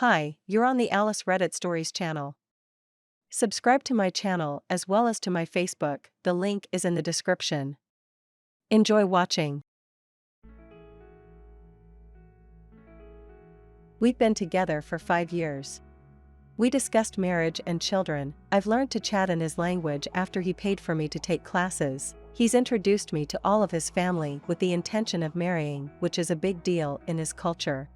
Hi, you're on the Alice Reddit Stories channel. Subscribe to my channel as well as to my Facebook, the link is in the description. Enjoy watching. We've been together for 5 years. We discussed marriage and children. I've learned to chat in his language after he paid for me to take classes. He's introduced me to all of his family with the intention of marrying, which is a big deal in his culture.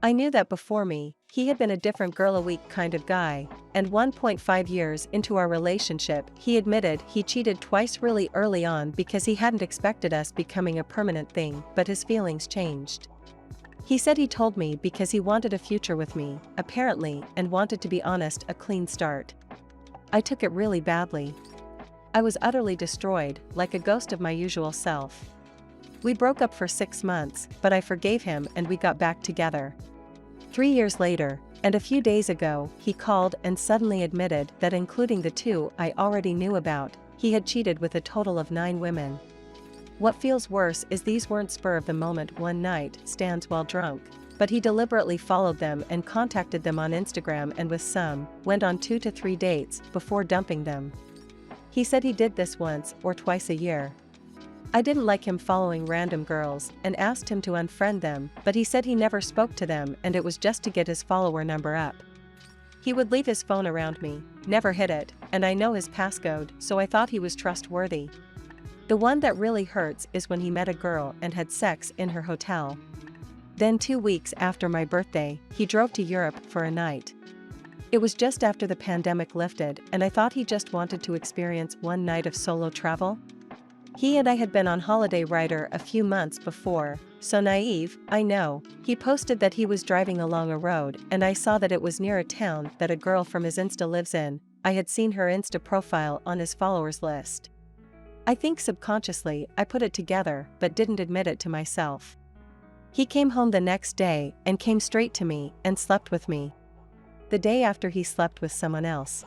I knew that before me, he had been a different girl a week kind of guy, and 1.5 years into our relationship, he admitted he cheated twice really early on because he hadn't expected us becoming a permanent thing, but his feelings changed. He said he told me because he wanted a future with me, apparently, and wanted, to be honest, a clean start. I took it really badly. I was utterly destroyed, like a ghost of my usual self. We broke up for 6 months, but I forgave him and we got back together. 3 years later, and a few days ago, he called and suddenly admitted that including the 2 I already knew about, he had cheated with a total of 9 women. What feels worse is these weren't spur-of-the-moment one-night stands while drunk, but he deliberately followed them and contacted them on Instagram, and with some, went on 2 to 3 dates before dumping them. He said he did this once or twice a year. I didn't like him following random girls and asked him to unfriend them, but he said he never spoke to them and it was just to get his follower number up. He would leave his phone around me, never hid it, and I know his passcode, so I thought he was trustworthy. The one that really hurts is when he met a girl and had sex in her hotel. Then 2 weeks after my birthday, he drove to Europe for a night. It was just after the pandemic lifted and I thought he just wanted to experience one night of solo travel. He and I had been on holiday Ryder a few months before, so naive, I know. He posted that he was driving along a road and I saw that it was near a town that a girl from his Insta lives in. I had seen her Insta profile on his followers list. I think subconsciously I put it together but didn't admit it to myself. He came home the next day and came straight to me and slept with me. The day after he slept with someone else.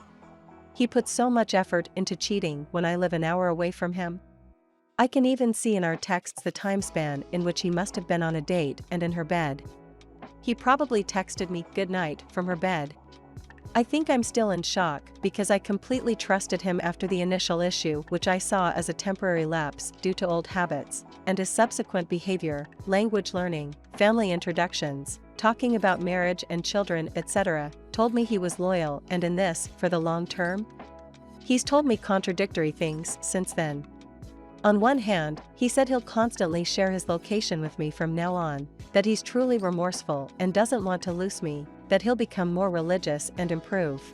He put so much effort into cheating when I live an hour away from him. I can even see in our texts the time span in which he must have been on a date and in her bed. He probably texted me "good night" from her bed. I think I'm still in shock because I completely trusted him after the initial issue, which I saw as a temporary lapse due to old habits, and his subsequent behavior, language learning, family introductions, talking about marriage and children, etc., told me he was loyal and in this for the long term. He's told me contradictory things since then. On one hand, he said he'll constantly share his location with me from now on, that he's truly remorseful and doesn't want to lose me, that he'll become more religious and improve.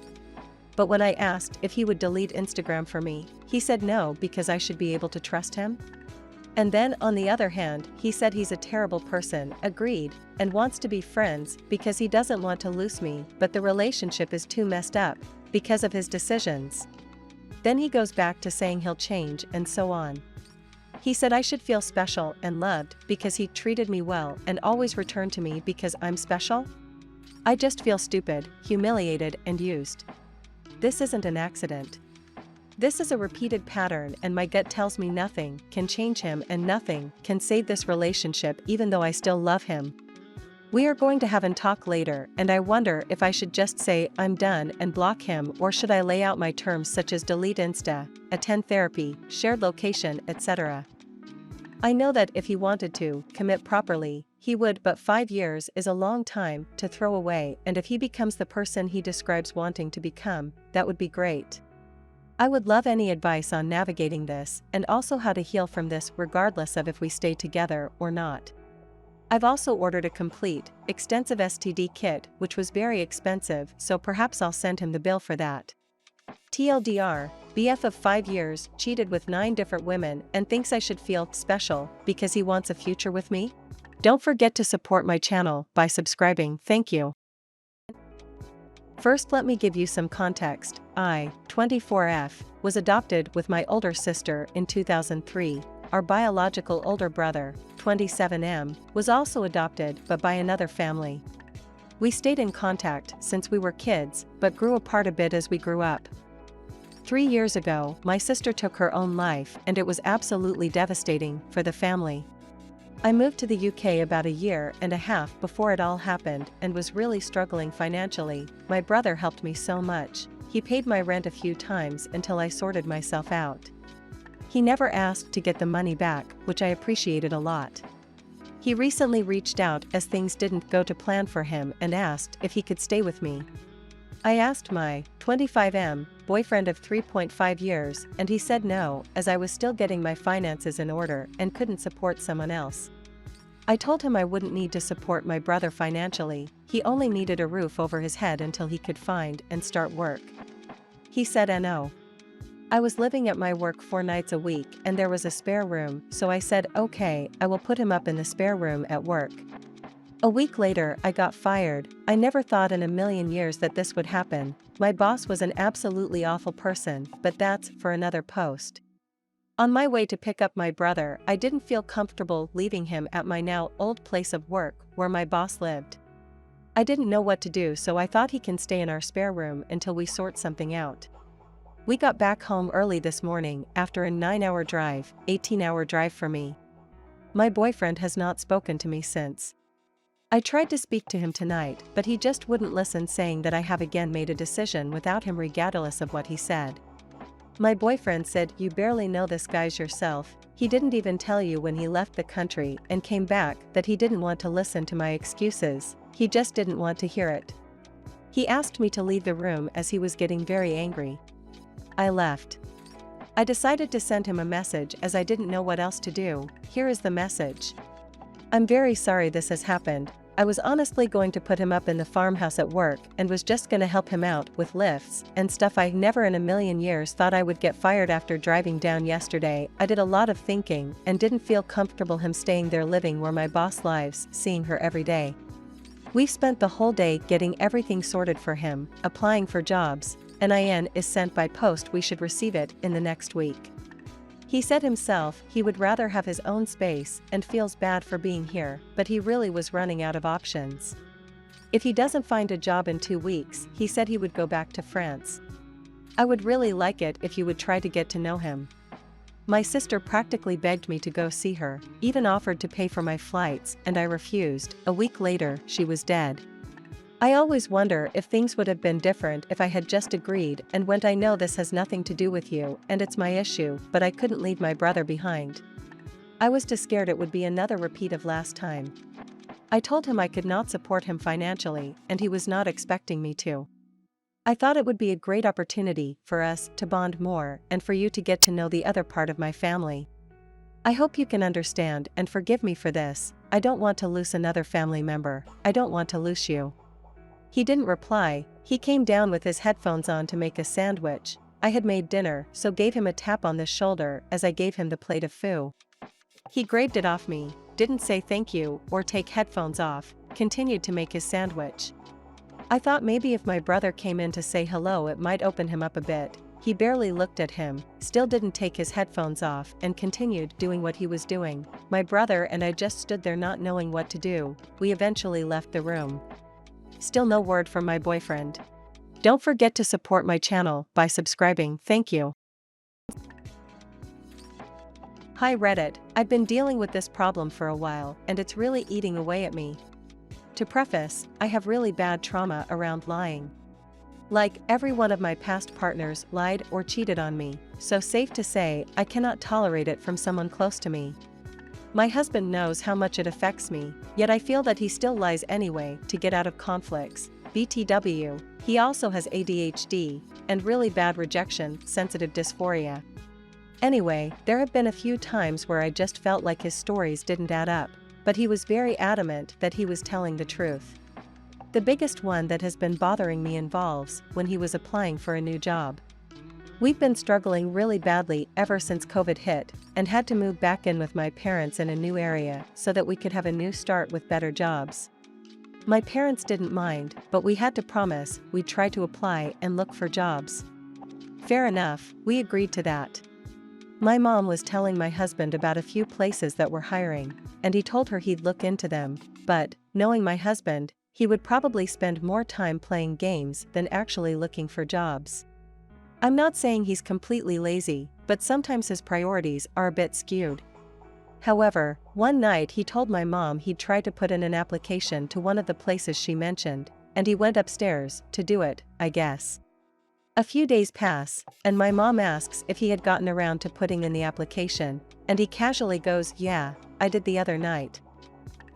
But when I asked if he would delete Instagram for me, he said no because I should be able to trust him. And then on the other hand, he said he's a terrible person, agreed, and wants to be friends because he doesn't want to lose me, but the relationship is too messed up because of his decisions. Then he goes back to saying he'll change and so on. He said I should feel special and loved because he treated me well and always returned to me because I'm special. I just feel stupid, humiliated and used. This isn't an accident. This is a repeated pattern and my gut tells me nothing can change him and nothing can save this relationship even though I still love him. We are going to have a talk later and I wonder if I should just say I'm done and block him, or should I lay out my terms such as delete Insta, attend therapy, shared location, etc. I know that if he wanted to commit properly, he would, but 5 years is a long time to throw away, and if he becomes the person he describes wanting to become, that would be great. I would love any advice on navigating this and also how to heal from this regardless of if we stay together or not. I've also ordered a complete, extensive STD kit which was very expensive, so perhaps I'll send him the bill for that. TLDR, BF of 5 years cheated with 9 different women and thinks I should feel special because he wants a future with me? Don't forget to support my channel by subscribing, thank you. First, let me give you some context. I, 24F, was adopted with my older sister in 2003. Our biological older brother, 27M, was also adopted but by another family. We stayed in contact since we were kids, but grew apart a bit as we grew up. 3 years ago, my sister took her own life and it was absolutely devastating for the family. I moved to the UK about a year and a half before it all happened and was really struggling financially. My brother helped me so much. He paid my rent a few times until I sorted myself out. He never asked to get the money back, which I appreciated a lot. He recently reached out as things didn't go to plan for him and asked if he could stay with me. I asked my 25M boyfriend of 3.5 years and he said no, as I was still getting my finances in order and couldn't support someone else. I told him I wouldn't need to support my brother financially, he only needed a roof over his head until he could find and start work. He said no. I was living at my work 4 nights a week and there was a spare room, so I said okay, I will put him up in the spare room at work. A week later I got fired. I never thought in a million years that this would happen. My boss was an absolutely awful person, but that's for another post. On my way to pick up my brother, I didn't feel comfortable leaving him at my now old place of work where my boss lived. I didn't know what to do, so I thought he can stay in our spare room until we sort something out. We got back home early this morning after a 9-hour drive, 18-hour drive for me. My boyfriend has not spoken to me since. I tried to speak to him tonight, but he just wouldn't listen, saying that I have again made a decision without him regardless of what he said. My boyfriend said, "You barely know this guy yourself. He didn't even tell you when he left the country and came back that he didn't want to listen to my excuses, he just didn't want to hear it." He asked me to leave the room as he was getting very angry. I left. I decided to send him a message as I didn't know what else to do. Here is the message. "I'm very sorry this has happened. I was honestly going to put him up in the farmhouse at work and was just gonna help him out with lifts and stuff. I never in a million years thought I would get fired after driving down yesterday. I did a lot of thinking and didn't feel comfortable him staying there living where my boss lives, seeing her every day. We spent the whole day getting everything sorted for him, applying for jobs. An IN is sent by post. We should receive it in the next week. He said himself he would rather have his own space and feels bad for being here, but he really was running out of options. If he doesn't find a job in 2 weeks, he said he would go back to France. I would really like it if you would try to get to know him. My sister practically begged me to go see her, even offered to pay for my flights, and I refused. A week later, she was dead. I always wonder if things would have been different if I had just agreed and went, I know this has nothing to do with you and it's my issue, but I couldn't leave my brother behind. I was too scared it would be another repeat of last time. I told him I could not support him financially and he was not expecting me to. I thought it would be a great opportunity for us to bond more and for you to get to know the other part of my family. I hope you can understand and forgive me for this. I don't want to lose another family member. I don't want to lose you." He didn't reply. He came down with his headphones on to make a sandwich. I had made dinner, so gave him a tap on the shoulder as I gave him the plate of food. He grabbed it off me, didn't say thank you or take headphones off, continued to make his sandwich. I thought maybe if my brother came in to say hello it might open him up a bit. He barely looked at him, still didn't take his headphones off and continued doing what he was doing. My brother and I just stood there not knowing what to do. We eventually left the room. Still no word from my boyfriend. Don't forget to support my channel by subscribing. Thank you. Hi Reddit, I've been dealing with this problem for a while and it's really eating away at me. To preface, I have really bad trauma around lying. Like, every one of my past partners lied or cheated on me, so safe to say I cannot tolerate it from someone close to me. My husband knows how much it affects me, yet I feel that he still lies anyway to get out of conflicts. BTW, he also has ADHD and really bad rejection sensitive dysphoria. Anyway, there have been a few times where I just felt like his stories didn't add up, but he was very adamant that he was telling the truth. The biggest one that has been bothering me involves when he was applying for a new job. We've been struggling really badly ever since COVID hit and had to move back in with my parents in a new area so that we could have a new start with better jobs. My parents didn't mind, but we had to promise we'd try to apply and look for jobs. Fair enough, we agreed to that. My mom was telling my husband about a few places that were hiring, and he told her he'd look into them, but, knowing my husband, he would probably spend more time playing games than actually looking for jobs. I'm not saying he's completely lazy, but sometimes his priorities are a bit skewed. However, one night he told my mom he'd tried to put in an application to one of the places she mentioned, and he went upstairs to do it, I guess. A few days pass, and my mom asks if he had gotten around to putting in the application, and he casually goes, "Yeah, I did the other night."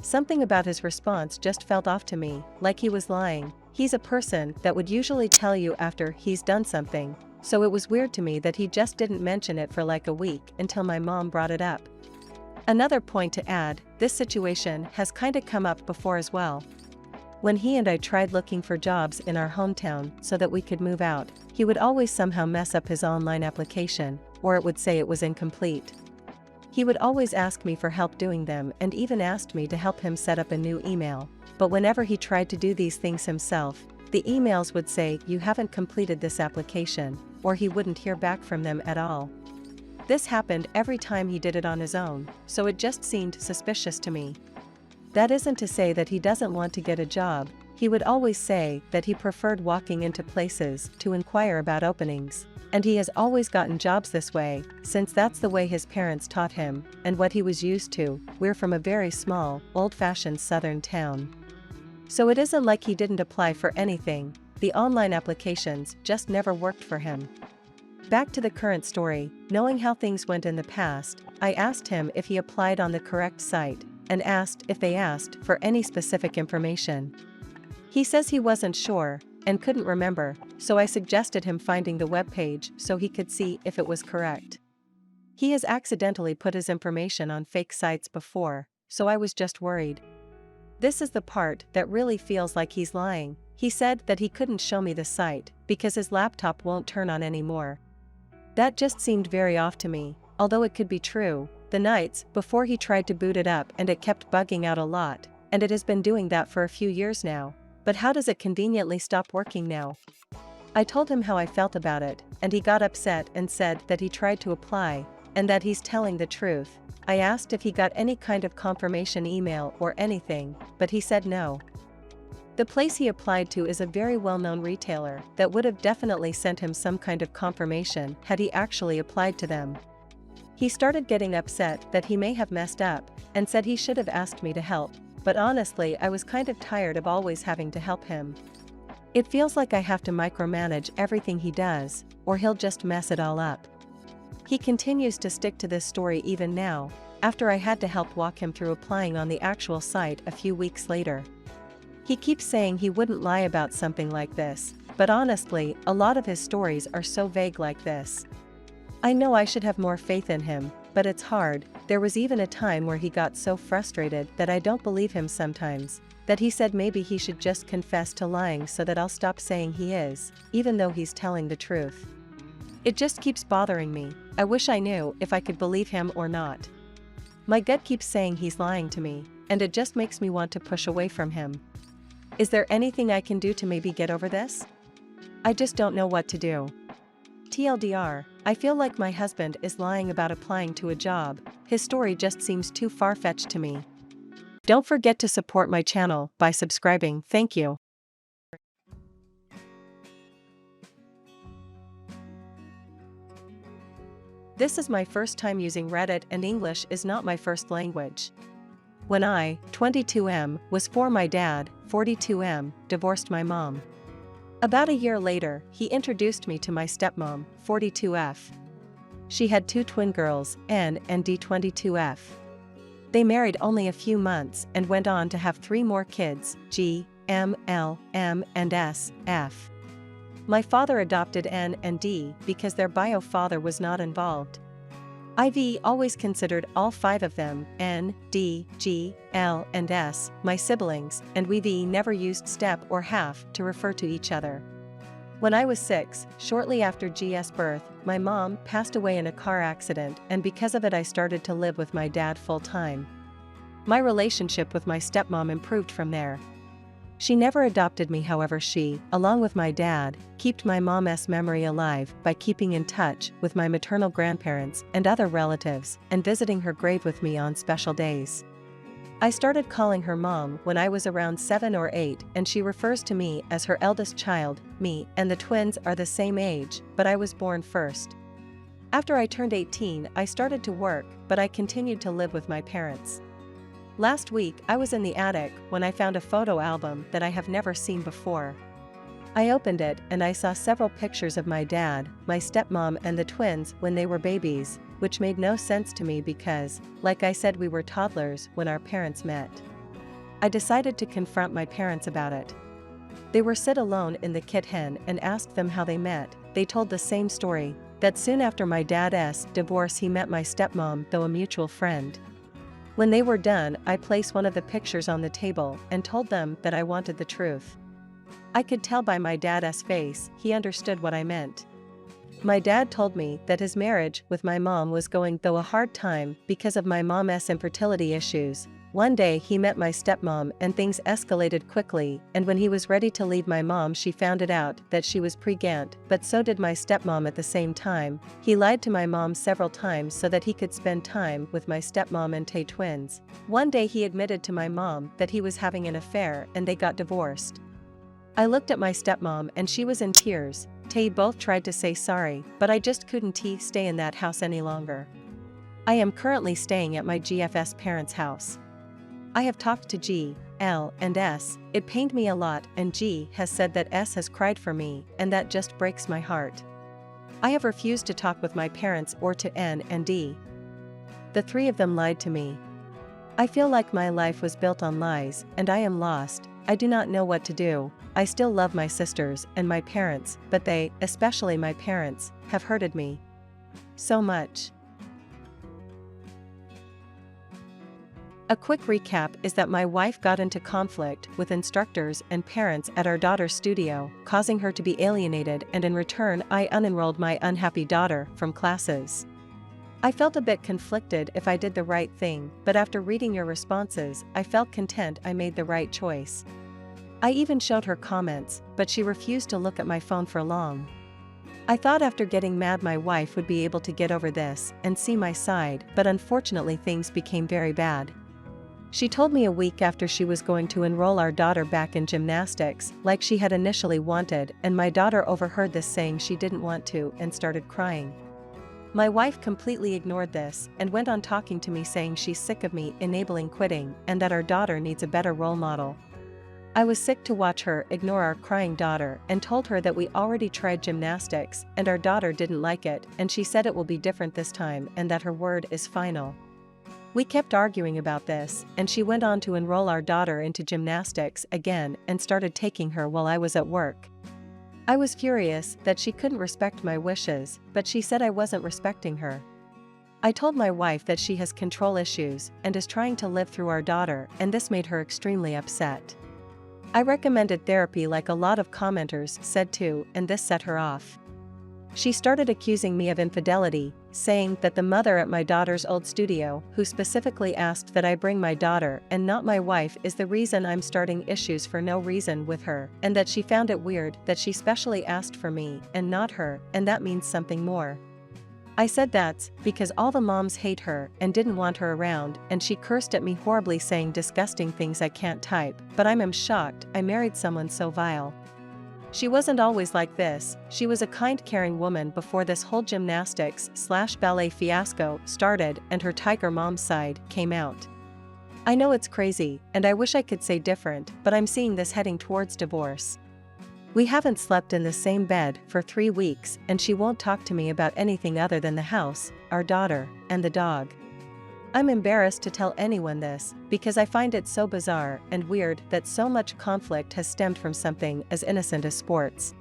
Something about his response just felt off to me, like he was lying. He's a person that would usually tell you after he's done something, so it was weird to me that he just didn't mention it for like a week until my mom brought it up. Another point to add, this situation has kinda come up before as well. When he and I tried looking for jobs in our hometown so that we could move out, he would always somehow mess up his online application, or it would say it was incomplete. He would always ask me for help doing them and even asked me to help him set up a new email, but whenever he tried to do these things himself, the emails would say, "You haven't completed this application," or he wouldn't hear back from them at all. This happened every time he did it on his own, so it just seemed suspicious to me. That isn't to say that he doesn't want to get a job. He would always say that he preferred walking into places to inquire about openings, and he has always gotten jobs this way, since that's the way his parents taught him, and what he was used to. We're from a very small, old-fashioned southern town. So it isn't like he didn't apply for anything, the online applications just never worked for him. Back to the current story, knowing how things went in the past, I asked him if he applied on the correct site, and asked if they asked for any specific information. He says he wasn't sure, and couldn't remember, so I suggested him finding the webpage so he could see if it was correct. He has accidentally put his information on fake sites before, so I was just worried. This is the part that really feels like he's lying. He said that he couldn't show me the site because his laptop won't turn on anymore. That just seemed very off to me, although it could be true. The nights before he tried to boot it up and it kept bugging out a lot, and it has been doing that for a few years now. But how does it conveniently stop working now? I told him how I felt about it, and he got upset and said that he tried to apply, and that he's telling the truth. I asked if he got any kind of confirmation email or anything, but he said no. The place he applied to is a very well-known retailer that would have definitely sent him some kind of confirmation had he actually applied to them. He started getting upset that he may have messed up, and said he should have asked me to help, but honestly I was kind of tired of always having to help him. It feels like I have to micromanage everything he does, or he'll just mess it all up. He continues to stick to this story even now, after I had to help walk him through applying on the actual site a few weeks later. He keeps saying he wouldn't lie about something like this, but honestly, a lot of his stories are so vague like this. I know I should have more faith in him, but it's hard. There was even a time where he got so frustrated that I don't believe him sometimes, that he said maybe he should just confess to lying so that I'll stop saying he is, even though he's telling the truth. It just keeps bothering me. I wish I knew if I could believe him or not. My gut keeps saying he's lying to me, and it just makes me want to push away from him. Is there anything I can do to maybe get over this? I just don't know what to do. TLDR, I feel like my husband is lying about applying to a job. His story just seems too far-fetched to me. Don't forget to support my channel by subscribing. Thank you. This is my first time using Reddit and English is not my first language. When I, 22M, was for my dad, 42M, divorced my mom. About a year later, he introduced me to my stepmom, 42F. She had two twin girls, N and D, 22F. They married only a few months and went on to have 3 more kids, G, M, L, M, and S, F. My father adopted N and D because their bio father was not involved. IV always considered all 5 of them, N, D, G, L, and S, my siblings, and we never used step or half to refer to each other. When I was 6, shortly after G's birth, my mom passed away in a car accident, and because of it I started to live with my dad full-time. My relationship with my stepmom improved from there. She never adopted me, however she, along with my dad, kept my mom's memory alive by keeping in touch with my maternal grandparents and other relatives and visiting her grave with me on special days. I started calling her mom when I was around 7 or 8, and she refers to me as her eldest child. Me and the twins are the same age, but I was born first. After I turned 18, I started to work, but I continued to live with my parents. Last week, I was in the attic when I found a photo album that I have never seen before. I opened it and I saw several pictures of my dad, my stepmom and the twins when they were babies, which made no sense to me because, like I said, we were toddlers when our parents met. I decided to confront my parents about it. They were sit alone in the kitchen and asked them how they met. They told the same story, that soon after my dad's divorce he met my stepmom through a mutual friend. When they were done, I placed one of the pictures on the table and told them that I wanted the truth. I could tell by my dad's face, he understood what I meant. My dad told me that his marriage with my mom was going through a hard time because of my mom's infertility issues. One day he met my stepmom and things escalated quickly, and when he was ready to leave my mom she found it out that she was pregnant, but so did my stepmom at the same time. He lied to my mom several times so that he could spend time with my stepmom and Tay twins. One day he admitted to my mom that he was having an affair and they got divorced. I looked at my stepmom and she was in tears. Tay both tried to say sorry, but I just couldn't stay in that house any longer. I am currently staying at my GFS parents' house. I have talked to G, L, and S. It pained me a lot, and G has said that S has cried for me, and that just breaks my heart. I have refused to talk with my parents or to N and D. The three of them lied to me. I feel like my life was built on lies, and I am lost. I do not know what to do. I still love my sisters and my parents, but they, especially my parents, have hurted me so much. A quick recap is that my wife got into conflict with instructors and parents at our daughter's studio, causing her to be alienated, and in return I unenrolled my unhappy daughter from classes. I felt a bit conflicted if I did the right thing, but after reading your responses, I felt content I made the right choice. I even showed her comments, but she refused to look at my phone for long. I thought after getting mad my wife would be able to get over this and see my side, but unfortunately things became very bad. She told me a week after she was going to enroll our daughter back in gymnastics, like she had initially wanted, and my daughter overheard this saying she didn't want to and started crying. My wife completely ignored this and went on talking to me saying she's sick of me enabling quitting and that our daughter needs a better role model. I was sick to watch her ignore our crying daughter and told her that we already tried gymnastics and our daughter didn't like it, and she said it will be different this time and that her word is final. We kept arguing about this, and she went on to enroll our daughter into gymnastics again and started taking her while I was at work. I was furious that she couldn't respect my wishes, but she said I wasn't respecting her. I told my wife that she has control issues and is trying to live through our daughter, and this made her extremely upset. I recommended therapy like a lot of commenters said too, and this set her off. She started accusing me of infidelity, saying that the mother at my daughter's old studio, who specifically asked that I bring my daughter and not my wife, is the reason I'm starting issues for no reason with her, and that she found it weird that she specially asked for me and not her, and that means something more. I said that's because all the moms hate her and didn't want her around, and she cursed at me horribly saying disgusting things I can't type, but I'm shocked I married someone so vile. She wasn't always like this. She was a kind, caring woman before this whole gymnastics/ballet fiasco started and her tiger mom side came out. I know it's crazy, and I wish I could say different, but I'm seeing this heading towards divorce. We haven't slept in the same bed for 3 weeks, and she won't talk to me about anything other than the house, our daughter, and the dog. I'm embarrassed to tell anyone this, because I find it so bizarre and weird that so much conflict has stemmed from something as innocent as sports.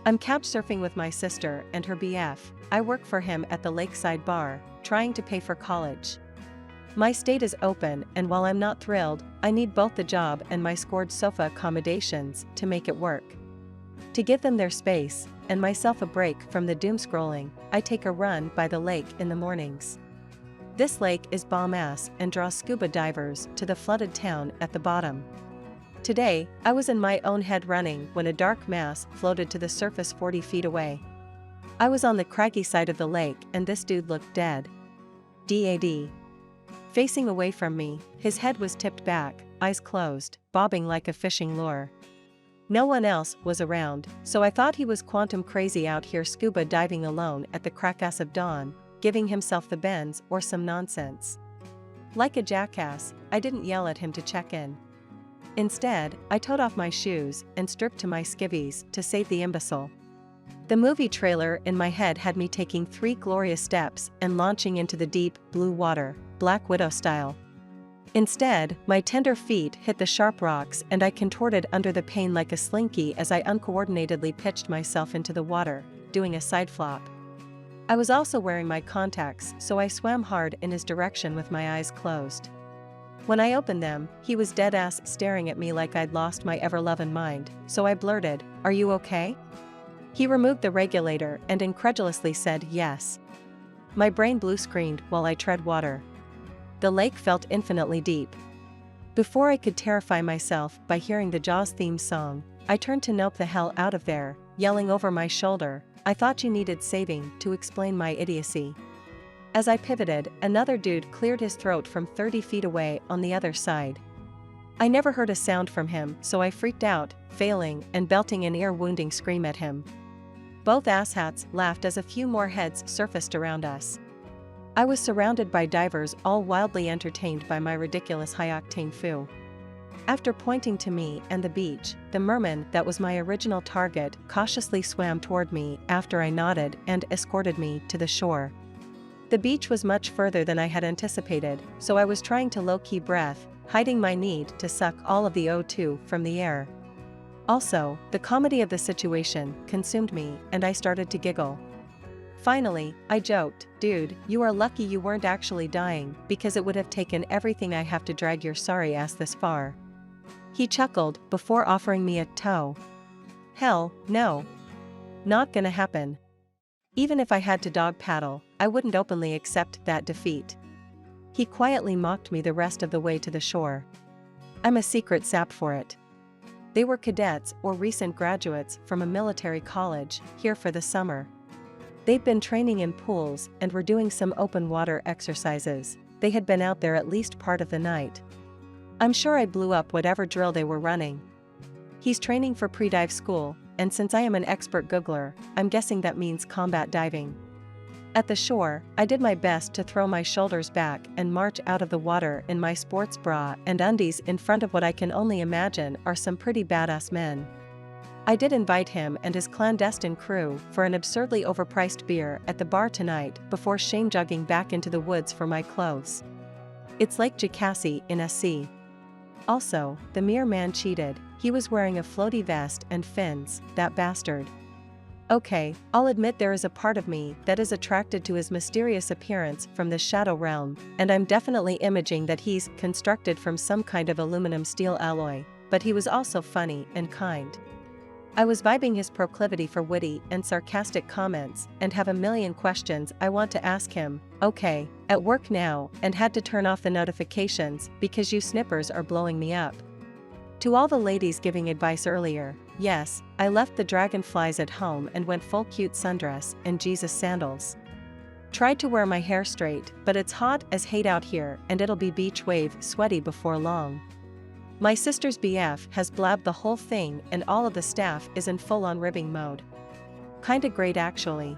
I'm couch surfing with my sister and her BF. I work for him at the lakeside bar, trying to pay for college. My state is open, and while I'm not thrilled, I need both the job and my scored sofa accommodations to make it work. To give them their space, and myself a break from the doom scrolling, I take a run by the lake in the mornings. This lake is bomb-ass and draws scuba divers to the flooded town at the bottom. Today, I was in my own head running when a dark mass floated to the surface 40 feet away. I was on the craggy side of the lake and this dude looked dead. Dad. Facing away from me, his head was tipped back, eyes closed, bobbing like a fishing lure. No one else was around, so I thought he was quantum crazy out here scuba diving alone at the crack-ass of dawn, giving himself the bends or some nonsense. Like a jackass, I didn't yell at him to check in. Instead, I took off my shoes and stripped to my skivvies to save the imbecile. The movie trailer in my head had me taking 3 glorious steps and launching into the deep, blue water, Black Widow style. Instead, my tender feet hit the sharp rocks and I contorted under the pain like a slinky as I uncoordinatedly pitched myself into the water, doing a side flop. I was also wearing my contacts, so I swam hard in his direction with my eyes closed. When I opened them, he was dead-ass staring at me like I'd lost my ever-lovin' mind, so I blurted, "Are you okay?" He removed the regulator and incredulously said yes. My brain blue-screened while I tread water. The lake felt infinitely deep. Before I could terrify myself by hearing the Jaws theme song, I turned to nope the hell out of there, yelling over my shoulder, "I thought you needed saving," to explain my idiocy. As I pivoted, another dude cleared his throat from 30 feet away on the other side. I never heard a sound from him, so I freaked out, failing and belting an ear-wounding scream at him. Both asshats laughed as a few more heads surfaced around us. I was surrounded by divers, all wildly entertained by my ridiculous high-octane foo. After pointing to me and the beach, the merman that was my original target cautiously swam toward me after I nodded and escorted me to the shore. The beach was much further than I had anticipated, so I was trying to low-key breath, hiding my need to suck all of the O2 from the air. Also, the comedy of the situation consumed me and I started to giggle. Finally, I joked, "Dude, you are lucky you weren't actually dying, because it would have taken everything I have to drag your sorry ass this far." He chuckled before offering me a tow. "Hell, no. Not gonna happen. Even if I had to dog paddle, I wouldn't openly accept that defeat." He quietly mocked me the rest of the way to the shore. I'm a secret sap for it. They were cadets or recent graduates from a military college, here for the summer. They'd been training in pools and were doing some open water exercises. They had been out there at least part of the night. I'm sure I blew up whatever drill they were running. He's training for pre-dive school, and since I am an expert googler, I'm guessing that means combat diving. At the shore, I did my best to throw my shoulders back and march out of the water in my sports bra and undies in front of what I can only imagine are some pretty badass men. I did invite him and his clandestine crew for an absurdly overpriced beer at the bar tonight before shame-jogging back into the woods for my clothes. It's Lake Jacassi in SC. Also, the mere man cheated. He was wearing a floaty vest and fins, that bastard. Okay, I'll admit there is a part of me that is attracted to his mysterious appearance from the shadow realm, and I'm definitely imaging that he's constructed from some kind of aluminum steel alloy, but he was also funny and kind. I was vibing his proclivity for witty and sarcastic comments and have a million questions I want to ask him. Okay, at work now and had to turn off the notifications because you snippers are blowing me up. To all the ladies giving advice earlier, yes, I left the dragonflies at home and went full cute sundress and Jesus sandals. Tried to wear my hair straight, but it's hot as hate out here and it'll be beach wave sweaty before long. My sister's BF has blabbed the whole thing and all of the staff is in full-on ribbing mode. Kinda great actually.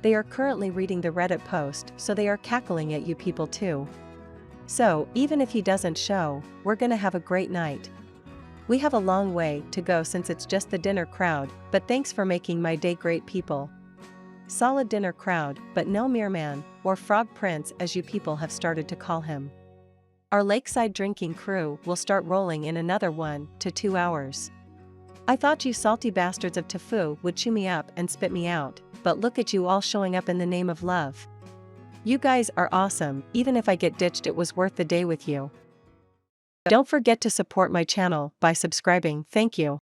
They are currently reading the Reddit post, so they are cackling at you people too. So, even if he doesn't show, we're gonna have a great night. We have a long way to go since it's just the dinner crowd, but thanks for making my day great people. Solid dinner crowd, but no mere man, or frog prince as you people have started to call him. Our lakeside drinking crew will start rolling in another 1 to 2 hours. I thought you salty bastards of Tofu would chew me up and spit me out, but look at you all showing up in the name of love. You guys are awesome. Even if I get ditched, it was worth the day with you. Don't forget to support my channel by subscribing. Thank you.